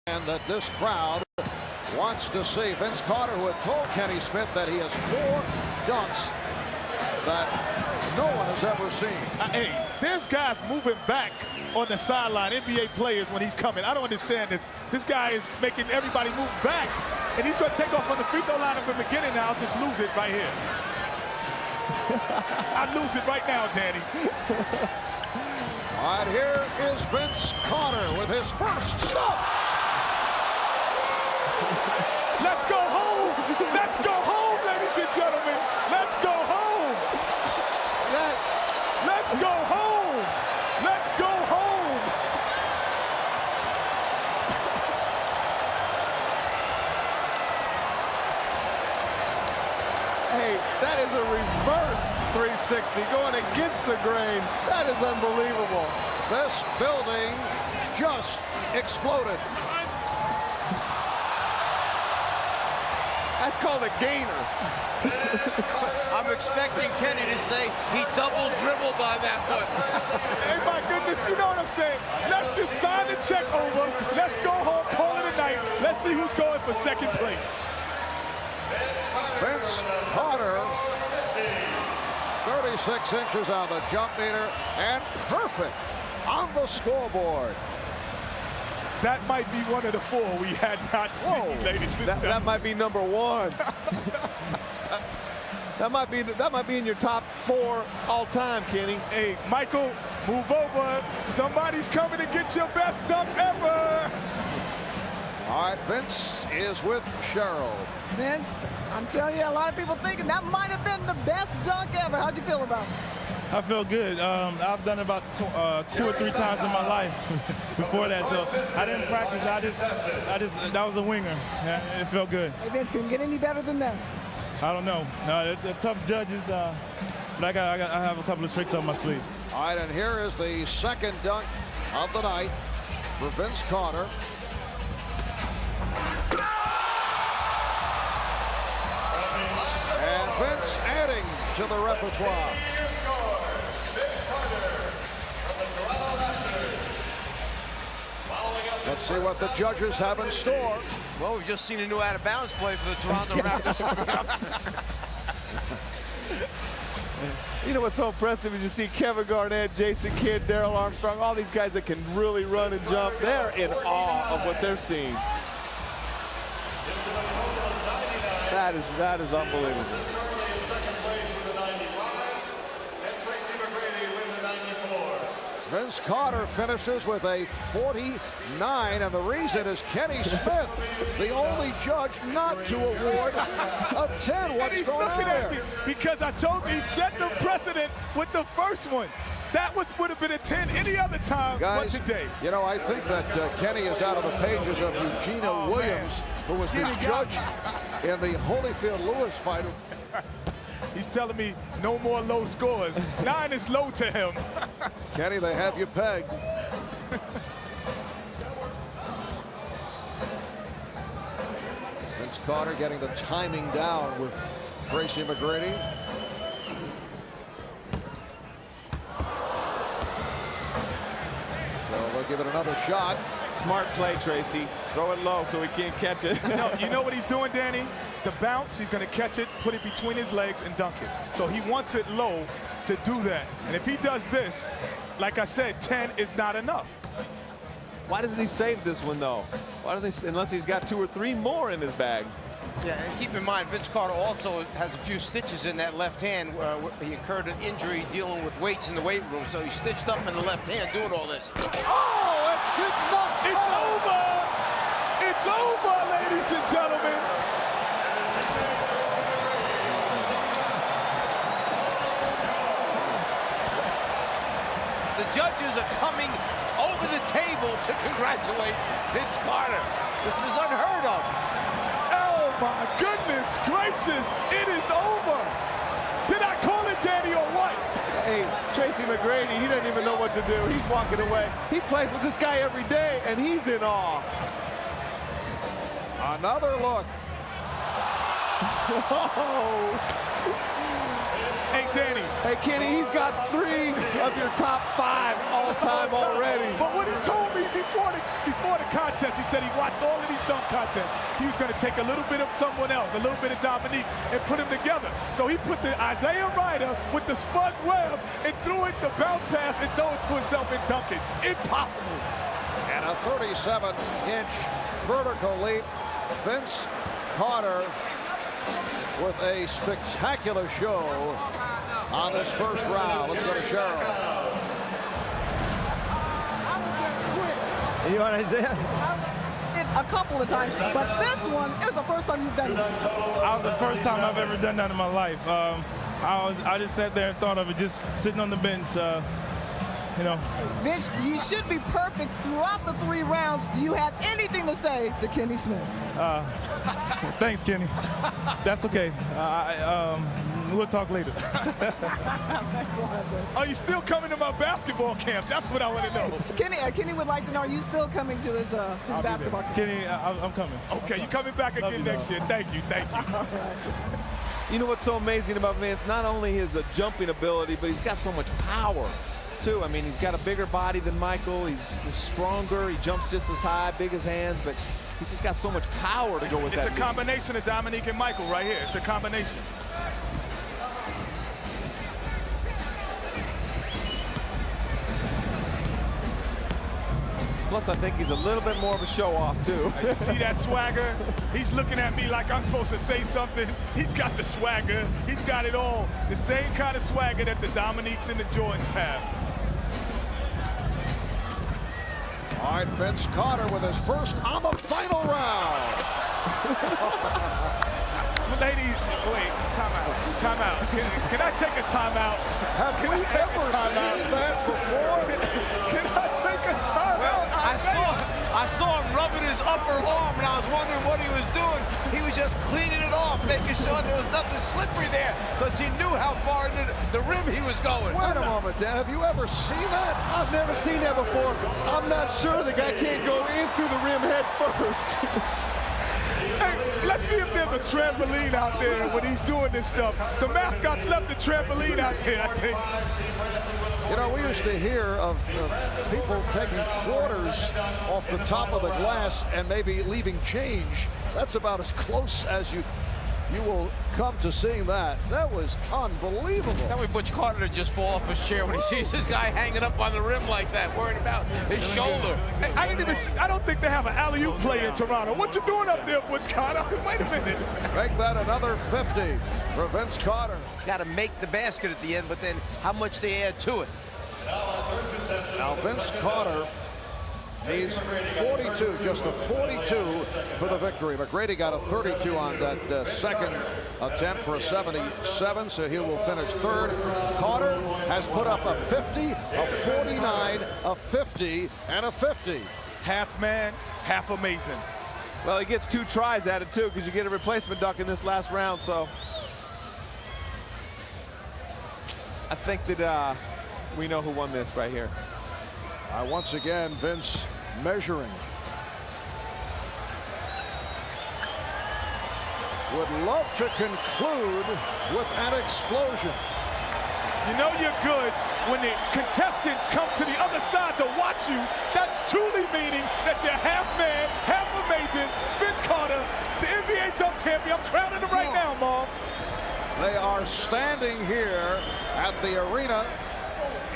And that this crowd wants to see. Vince Carter, who had told Kenny Smith that he has 4 dunks that no one has ever seen. Hey, there's guys moving back on the sideline, NBA players, when he's coming. I don't understand this. This guy is making everybody move back, and he's going to take off on the free throw line at the beginning now. I'll just lose it right here. I lose it right now, Danny. All right, here is Vince Carter with his first stop. Let's go home! Let's go home, ladies and gentlemen! Let's go home! Let's go home! Let's go home! Hey, that is a reverse 360 going against the grain. That is unbelievable. This building just exploded. That's called a gainer. I'm expecting Kenny to say he double dribbled on that one. Hey, my goodness, you know what I'm saying? Let's just sign the check over. Let's go home, call it a night. Let's see who's going for second place. Vince Carter, 36 inches on the jump meter, and perfect on the scoreboard. That might be one of the 4 we had not seen, ladies and gentlemen. That might be number 1. that might be in your top 4 all time, Kenny. Hey, Michael, move over. Somebody's coming to get your best dunk ever. All right, Vince is with Cheryl. Vince, I'm telling you, a lot of people thinking that might have been the best dunk ever. How'd you feel about it? I feel good. I've done it about 2 or 3 times in my life before that, so I didn't practice. I just that was a winger. Yeah, it felt good. Hey, Vince, can it get any better than that? I don't know. They're tough judges, but I have a couple of tricks on my sleeve. All right, and here is the second dunk of the night for Vince Carter. And Vince adding to the repertoire. Let's see what the judges have in store. Well, we've just seen a new out-of-bounds play for the Toronto Raptors coming up. You know what's so impressive is you see Kevin Garnett, Jason Kidd, Darrell Armstrong, all these guys that can really run and jump. They're in awe of what they're seeing. That is unbelievable. Vince Carter finishes with a 49, and the reason is Kenny Smith, the only judge not to award a 10. And What's he's going looking on at there? me because I told you he set the precedent with the first one. That would have been a 10 any other time but today. You know, I think that Kenny is out of the pages of Eugenia Williams, who was the judge in the Holyfield-Lewis fight. He's telling me no more low scores. 9 is low to him. Kenny, they have you pegged. Vince Carter getting the timing down with Tracy McGrady. So they'll give it another shot. Smart play, Tracy. Throw it low so he can't catch it. You know what he's doing, Danny? The bounce, he's going to catch it, put it between his legs, and dunk it. So he wants it low to do that. And if he does this, like I said, 10 is not enough. Why doesn't he save this one, though? Why doesn't he, unless he's got 2 or 3 more in his bag? Yeah, and keep in mind, Vince Carter also has a few stitches in that left hand. He incurred an injury dealing with weights in the weight room, so he stitched up in the left hand doing all this. Oh, it did not. It's over! It's over, ladies and gentlemen! The judges are coming over the table to congratulate Vince Carter. This is unheard of. Oh my goodness gracious, it is over. Did I call it, Danny, or what? Hey, Tracy McGrady, he doesn't even know what to do. He's walking away. He plays with this guy every day, and he's in awe. Another look. Whoa. Hey, Danny, Hey, Kenny, he's got 3 of your top 5 all-time already. But what he told me before the contest, he said he watched all of these dunk contests. He was going to take a little bit of someone else, a little bit of Dominique, and put them together. So he put the Isaiah Ryder with the Spud Webb and threw it, the bounce pass, and threw it to himself and dunked it. Impossible. And a 37-inch vertical leap. Vince Carter with a spectacular show on this first round. Let's go to Cheryl. You want Isaiah? A couple of times, but this one is the first time you've done this. That was the first time I've ever done that in my life. I just sat there and thought of it, just sitting on the bench. You know. Vince, you should be perfect throughout the 3 rounds. Do you have anything to say to Kenny Smith? Thanks, Kenny. That's okay. We'll talk later. Thanks a lot, Vince. Are you still coming to my basketball camp? That's what I want to know. Kenny would like to know, are you still coming to his basketball camp? Kenny, I'm coming. Okay, you coming back again next year. Thank you. You know what's so amazing about Vince? Not only his jumping ability, but he's got so much power, too. I mean, he's got a bigger body than Michael. He's stronger. He jumps just as high, big as hands, but he's just got so much power to go with that. It's a combination of Dominique and Michael right here. It's a combination. Plus, I think he's a little bit more of a show-off, too. You see that swagger? He's looking at me like I'm supposed to say something. He's got the swagger. He's got it all. The same kind of swagger that the Dominiques and the Jordans have. All right, Vince Carter with his first on the final round. Ladies, wait, timeout. Can I take a timeout? Have we ever seen that before? Can I take a timeout? I saw him rubbing his upper arm, and I was wondering what he was doing. He was just cleaning it off, making sure there was nothing slippery there, because he knew how far into the rim he was going. Wait a moment, Dan. Have you ever seen that? I've never seen that before. I'm not sure the guy can't go in through the rim head first. Hey, let's see if there's a trampoline out there when he's doing this stuff. The mascots left the trampoline out there, I think. You know, we used to hear of people taking quarters off the top of the glass and maybe leaving change. That's about as close as you will come to seeing that. That was unbelievable. Tell me Butch Carter to just fall off his chair when he sees this guy hanging up on the rim like that, worried about his shoulder. Hey, I don't think they have an alley-oop play in Toronto. What you doing up there, Butch Carter? Wait a minute. Make that another 50 for Vince Carter. He's got to make the basket at the end, but then how much they add to it. Now Vince Carter needs 42, just a 42 for the victory. McGrady got a 32 on that second attempt for a 77, so he will finish third. Carter has put up a 50, a 49, a 50, and a 50. Half man, half amazing. Well, he gets 2 tries at it, too, because you get a replacement dunk in this last round, so I think that we know who won this right here. Once again, Vince measuring. Would love to conclude with an explosion. You know you're good when the contestants come to the other side to watch you. That's truly meaning that you're half man, half amazing. Vince Carter, the NBA dunk champion. I'm crowning him right now, Mom. They are standing here at the arena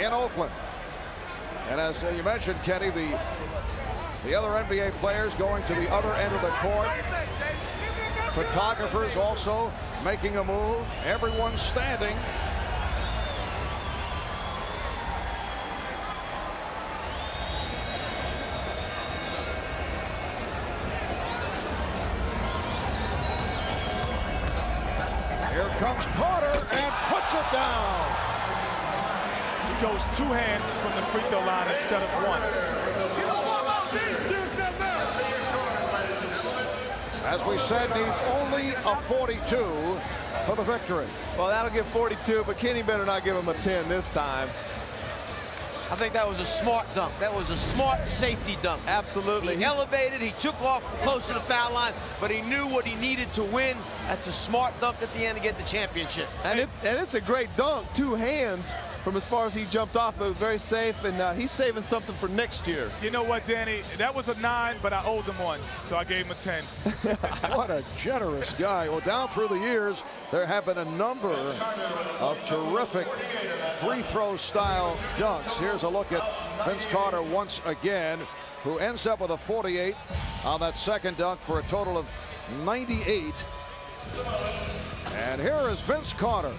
in Oakland. And as you mentioned, Kenny, the other NBA players going to the other end of the court. Photographers also making a move. Everyone standing. Here comes Carter and puts it down. He goes 2 hands from the free throw line instead of 1. As we said, needs only a 42 for the victory. Well, that'll give 42, but Kenny better not give him a 10 this time. I think that was a smart dunk. That was a smart safety dunk. Absolutely. He elevated, he took off close to the foul line, but he knew what he needed to win. That's a smart dunk at the end to get the championship. And it's a great dunk, 2 hands from as far as he jumped off, but very safe, and he's saving something for next year. You know what, Danny? That was a 9, but I owed him 1, so I gave him a 10. What a generous guy. Well, down through the years, there have been a number of terrific free throw style dunks. Here's a look at Vince Carter once again, who ends up with a 48 on that second dunk for a total of 98. And here is Vince Carter,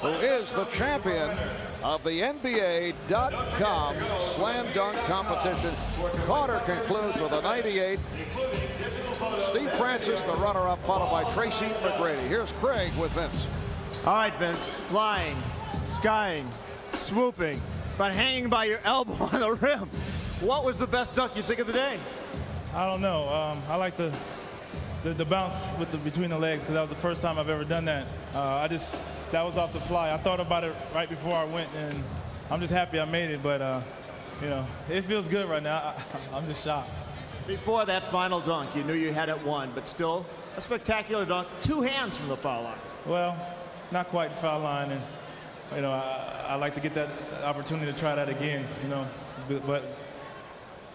who is the champion of the NBA.com slam dunk competition. Carter concludes with a 98. Steve Francis, the runner-up, followed by Tracy McGrady. Here's Craig with Vince. All right, Vince, flying, skying, swooping, but hanging by your elbow on the rim. What was the best dunk you think of the day? I don't know. I like the bounce with between the legs, because that was the first time I've ever done that. That was off the fly. I thought about it right before I went, and I'm just happy I made it. But you know, it feels good right now. I'm just shocked. Before that final dunk, you knew you had it won, but still a spectacular dunk. 2 hands from the foul line. Well, not quite the foul line, and you know, I like to get that opportunity to try that again. You know, but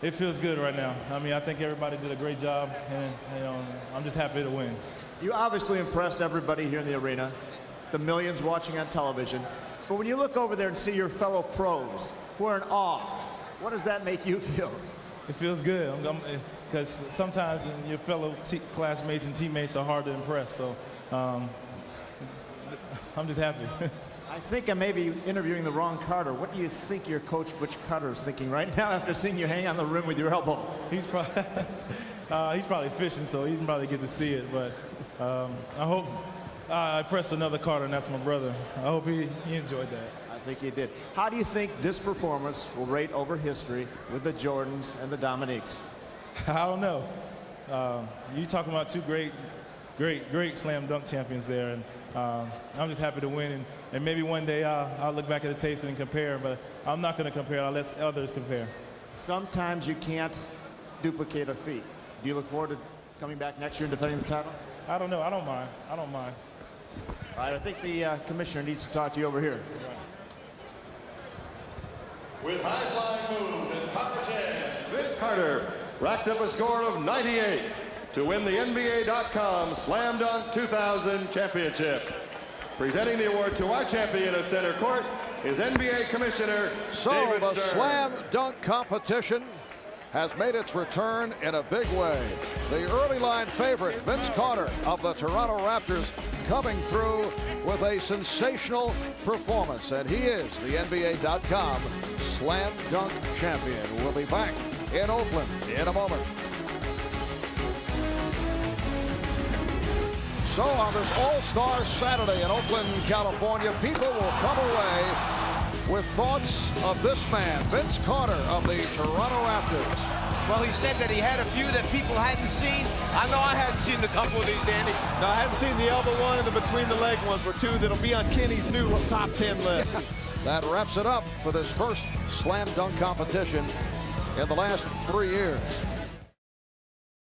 it feels good right now. I mean, I think everybody did a great job, and you know, I'm just happy to win. You obviously impressed everybody here in the arena, the millions watching on television. But when you look over there and see your fellow pros who are in awe, what does that make you feel? It feels good, because sometimes your fellow classmates and teammates are hard to impress. So I'm just happy. I think I may be interviewing the wrong Carter. What do you think your coach, Butch Carter, is thinking right now after seeing you hang on the rim with your elbow? He's probably fishing, so he didn't probably get to see it. But I hope I pressed another Carter, and that's my brother. I hope he enjoyed that. I think he did. How do you think this performance will rate over history with the Jordans and the Dominiques? I don't know. You talking about 2 great slam dunk champions there, and I'm just happy to win. And maybe one day I'll look back at the tapes and compare, but I'm not going to compare. I'll let others compare. Sometimes you can't duplicate a feat. Do you look forward to coming back next year and defending the title? I don't know. I don't mind. I don't mind. All right, I think the commissioner needs to talk to you over here. With high-flying moves and power jams, Vince Carter racked up a score of 98 to win the NBA.com Slam Dunk 2000 Championship. Presenting the award to our champion at center court is NBA Commissioner David the Stern. slam dunk competition has made its return in a big way. The early line favorite, Vince Carter of the Toronto Raptors, coming through with a sensational performance, and he is the NBA.com Slam Dunk Champion. We'll be back in Oakland in a moment. So on this All-Star Saturday in Oakland, California, people will come away with thoughts of this man, Vince Carter of the Toronto Raptors. Well, he said that he had a few that people hadn't seen. I know I hadn't seen a couple of these, Danny. No, I haven't seen the elbow one and the between the leg ones were 2 that'll be on Kenny's new top 10 list. That wraps it up for this first slam dunk competition in the last 3 years.